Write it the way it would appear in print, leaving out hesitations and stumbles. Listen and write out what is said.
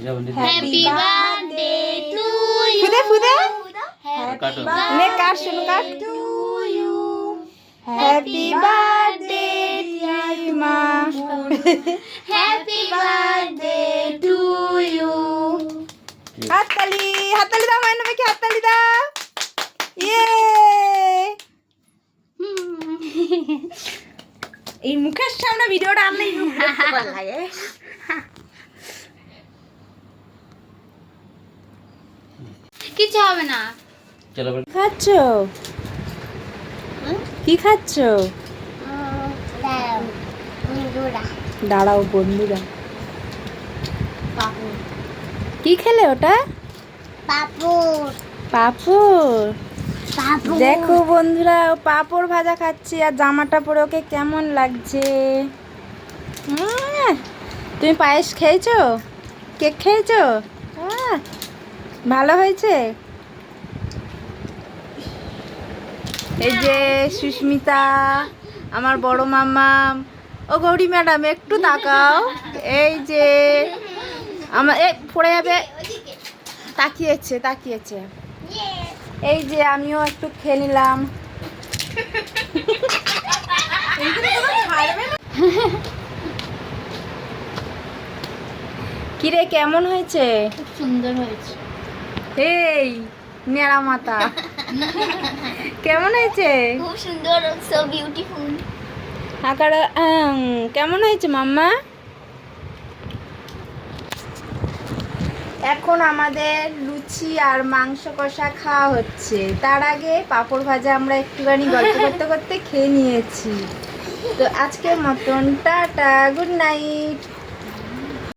Happy birthday to you. फुदे फुदे happy ने काट सुनो काट to you. Happy birthday dear माँ हैप्पी बर्थडे टू यू। हाथताली दाও মাইনা মেকে হাততালি দাও ইয়ে এই মুখের সামনে ভিডিওটা আনলে ভালো লাগে। কিছু হবে না। চলো খাচ্ছো কি খাচ্ছো? দাঁড়াও বন্ধুরা কি খেলে ওটা? পাপড়। দেখো বন্ধুরা ও পাপড় ভাজা খাচ্ছি আর জামাটা পরে ওকে কেমন লাগছে। তুমি পায়েস খেয়েছো? কেক খেয়েছো? ভালো হয়েছে। এই যে সুস্মিতা আমার বড় মামা। ও গৌরী ম্যাডাম একটু তাকাও। এই যে আমার এই পড়ে যাবে তাকিয়েছে। এই যে আমিও একটু খেয়ে নিলাম। কিরে কেমন হয়েছে? খুব সুন্দর হয়েছে। এই নেড়া মাথা কেমন হয়েছে? খুব সুন্দর, সো বিউটিফুল। আকার কেমন হয়েছে মাম্মা? এখন আমাদের লুচি আর মাংস কষা খাওয়া হচ্ছে। তার আগে পাঁপড় ভাজা আমরা একটুখানি গল্প করতে করতে খেয়ে নিয়েছি। তো আজকের মতন টাটা, গুড নাইট।